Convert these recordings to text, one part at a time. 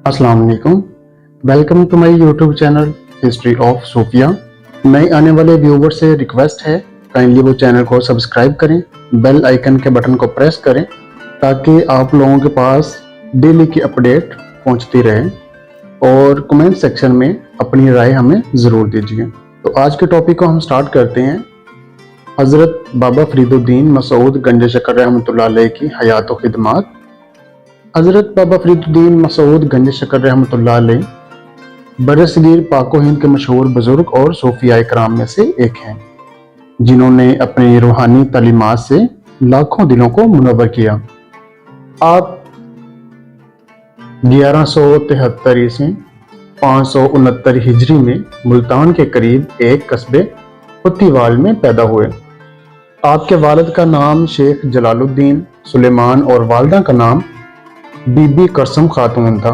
अस्सलाम वालेकुम। Welcome to my YouTube channel history of सूफिया। नए आने वाले व्यूवर से रिक्वेस्ट है काइंडली वो चैनल को सब्सक्राइब करें, बेल आइकन के बटन को प्रेस करें ताकि आप लोगों के पास डेली की अपडेट पहुंचती रहे और कमेंट सेक्शन में अपनी राय हमें ज़रूर दीजिए। तो आज के टॉपिक को हम स्टार्ट करते हैं। हज़रत बाबा फरीदुद्दीन मसूद गंज शकर रहमतुल्लाह अलैह की हयात व खिदमात। हज़रत बाबा फरीदुद्दीन मसूद गंज शकर रहमतुल्लाह अलैह बरसगीर पाको हिंद के मशहूर बुजुर्ग और सूफिया इकराम में से एक हैं, जिन्होंने अपनी रूहानी तालीमात से लाखों दिलों को मुनव्वर किया। आप 1173 ईस्वी 569 हिजरी में मुल्तान के करीब एक कस्बे पुत्तीवाल में पैदा हुए। आपके वालिद का नाम शेख जलालुद्दीन सुलेमान और वालदा का नाम बीबी करसम खातून था,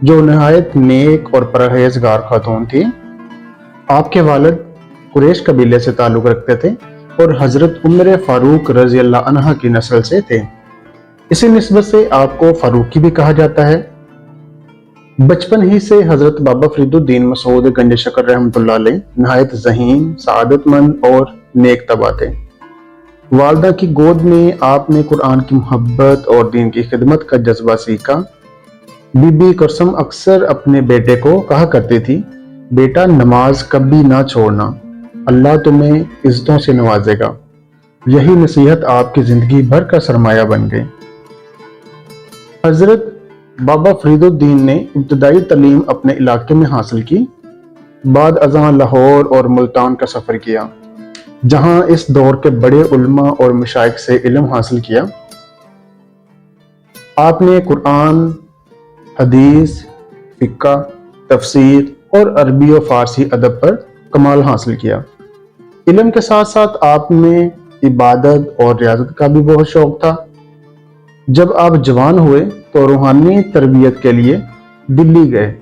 जो नहायत नेक और परहेजगार खातून थी। आपके वालिद कुरैश कबीले से ताल्लुक़ रखते थे और हज़रत उमर फ़ारूक रज़ी अल्लाह अन्हा की नस्ल से थे। इसी निस्बत से आपको फ़ारूकी भी कहा जाता है। बचपन ही से हज़रत बाबा फरीदुद्दीन मसूद गंज शकर रहमतुल्लाह अलैह नहायत ज़हीन, सआदतमंद और नेक तबा थे। वालदा की गोद में आपने कुरान की मोहब्बत और दीन की खिदमत का जज्बा सीखा। बीबी करसम अक्सर अपने बेटे को कहा करती थी, बेटा नमाज कभी ना छोड़ना, अल्लाह तुम्हें इज्जतों से नवाजेगा। यही नसीहत आपकी जिंदगी भर का सरमाया बन गई। हजरत बाबा फरीदुद्दीन ने इब्तदाई तालीम अपने इलाके में हासिल की। बाद अज़ां लाहौर और मुल्तान का सफ़र किया, जहां इस दौर के बड़े उलमा और मशाइख से इल्म हासिल किया। आपने कुरान, हदीस, फिक्का, तफसीर और अरबी और फारसी अदब पर कमाल हासिल किया। इल्म के साथ साथ आप में इबादत और रियाजत का भी बहुत शौक था। जब आप जवान हुए तो रूहानी तरबियत के लिए दिल्ली गए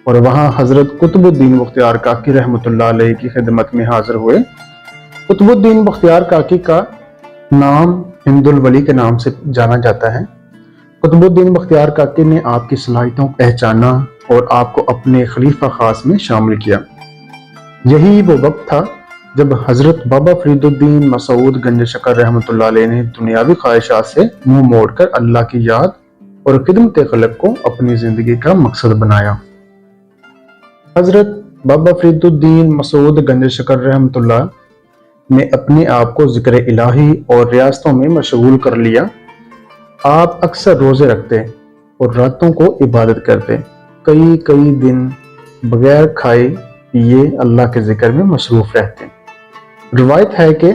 और वहां हजरत कुतुबुद्दीन बख्तियार काकी रहमतुल्लाह अलैह की खिदमत में हाजिर हुए। कुतुबुद्दीन बख्तियार काकी का नाम हिंदुल वली के नाम से जाना जाता है। कुतुबुद्दीन बख्तियार काकी ने आपकी सलाहियतों को पहचाना और आपको अपने खलीफा खास में शामिल किया। यही वो वक्त था जब हजरत बाबा फरीदुद्दीन मसूद गंज शकर रहमतुल्लाह अलैह ने दुनियावी ख्वाहिशात से मुंह मोड़कर अल्लाह की याद और खिदमत खलक को अपनी जिंदगी का मकसद बनाया। हजरत बाबा फरीदुद्दीन मसूद गंज शकर रहमतुल्लाह ने अपने आप को जिक्र इलाही और रियासतों में मशगूल कर लिया। आप अक्सर रोजे रखते और रातों को इबादत करते, कई कई दिन बगैर खाए पिए अल्लाह के जिक्र में मसरूफ रहते। रिवायत है कि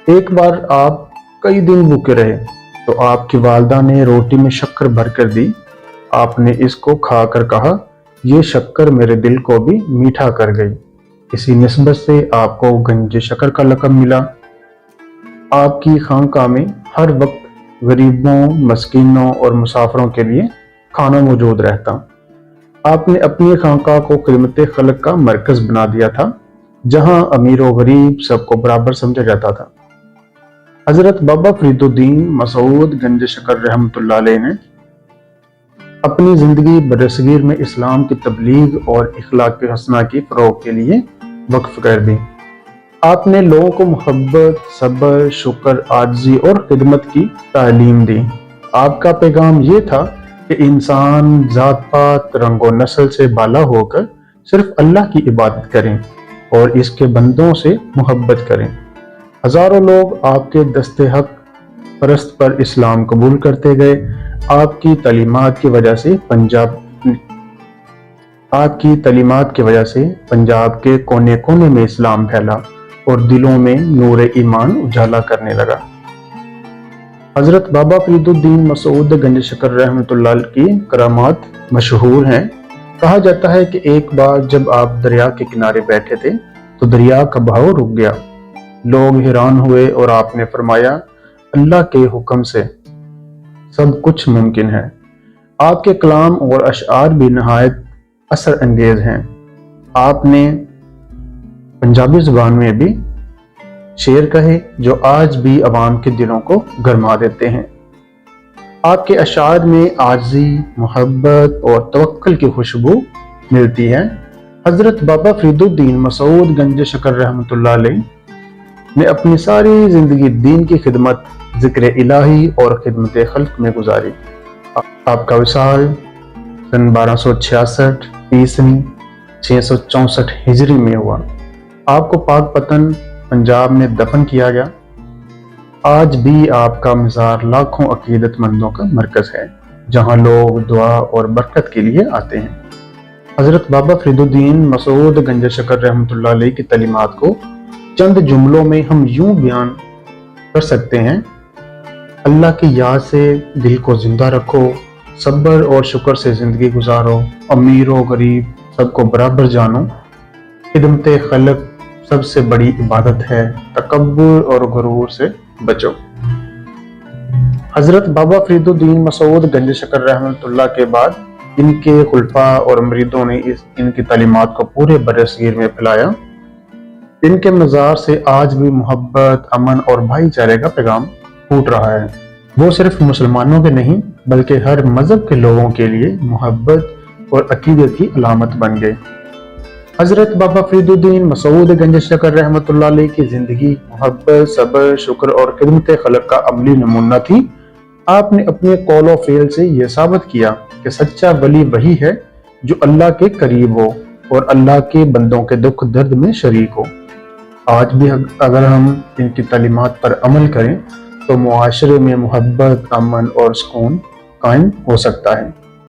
एक बार आप कई दिन भूखे रहे तो आपकी वालदा ने रोटी में शक्कर भर कर दी। आपने इसको खाकर कहा, ये शक्कर मेरे दिल को भी मीठा कर गई। इसी निस्बत से आपको गंज शकर का लक़ब मिला। आपकी खानकाह में हर वक्त गरीबों, मस्कीनों और मुसाफिरों के लिए खाना मौजूद रहता। आपने अपनी खानकाह को खिदमत खलक का मरकज बना दिया था, जहां अमीर और गरीब सबको बराबर समझा जाता था। हजरत बाबा फरीदुद्दीन मसूद गंज शकर रहमतुल्लाह अलैह ने अपनी जिंदगी बरसगीर में इस्लाम की तबलीग और इखलाक हसना की फरोग के लिए वक्फ कर दी। आपने लोगों को मोहब्बत, सब्र, शुक्र, आजिज़ी और खिदमत की तालीम दी। आपका पैगाम ये था कि इंसान जात पात, रंग और नस्ल से बाला होकर सिर्फ अल्लाह की इबादत करें और इसके बंदों से मोहब्बत करें। हजारों लोग आपके दस्ते हक परस्त पर इस्लाम कबूल करते गए। आपकी तालीमात की वजह से पंजाब के कोने कोने में इस्लाम फैला और दिलों में नूर ईमान उजाला करने लगा। हजरत बाबा फरीदुद्दीन मसूद गंज शकर रहमतुल्लाह की करामात मशहूर हैं। कहा जाता है कि एक बार जब आप दरिया के किनारे बैठे थे तो दरिया का बहाव रुक गया। लोग हैरान हुए और आपने फरमाया, अल्लाह के हुक्म से सब कुछ मुमकिन है। आपके कलाम और अशआर भी नहायत असर अंगेज हैं। आपने पंजाबी जुबान में भी शेर कहे जो आज भी अवाम के दिलों को गरमा देते हैं। آپ کے اشعار میں عاجزی، محبت اور توکل کی خوشبو ملتی ہے۔ حضرت بابا فرید الدین مسعود گنج شکر رحمۃ اللہ علیہ نے اپنی ساری زندگی دین کی خدمت، ذکر الہی اور خدمت خلق میں گزاری۔ آپ کا وصال سن 1266 عیسوی 664 ہجری میں ہوا۔ آپ کو پاک پتن پنجاب میں دفن کیا گیا۔ آج بھی آپ کا مزار لاکھوں عقیدت مندوں کا مرکز ہے، جہاں لوگ دعا اور برکت کے لیے آتے ہیں۔ حضرت بابا فرید الدین مسعود گنج شکر رحمۃ اللہ علیہ کی تعلیمات کو چند جملوں میں ہم یوں بیان کر سکتے ہیں: اللہ کی یاد سے دل کو زندہ رکھو، صبر اور شکر سے زندگی گزارو، امیر و غریب سب کو برابر جانو، خدمت خلق سب سے بڑی عبادت ہے، تکبر اور غرور سے بچو۔ حضرت بابا فرید الدین مسعود گنج شکر رحمۃ اللہ کے بعد ان کے خلفاء اور مریدوں نے ان کی تعلیمات کو پورے برصغیر میں پھیلایا۔ ان کے مزار سے آج بھی محبت، امن اور بھائی چارے کا پیغام پھوٹ رہا ہے۔ وہ صرف مسلمانوں کے نہیں بلکہ ہر مذہب کے لوگوں کے لیے محبت اور عقیدت کی علامت بن گئے۔ حضرت بابا فرید الدین مسعود گنج شکر رحمۃ اللہ علیہ کی زندگی محبت، صبر، شکر اور خدمت خلق کا عملی نمونہ تھی۔ آپ نے اپنے قول و فعل سے یہ ثابت کیا کہ سچا ولی وہی ہے جو اللہ کے قریب ہو اور اللہ کے بندوں کے دکھ درد میں شریک ہو۔ آج بھی اگر ہم ان کی تعلیمات پر عمل کریں تو معاشرے میں محبت، امن اور سکون قائم ہو سکتا ہے۔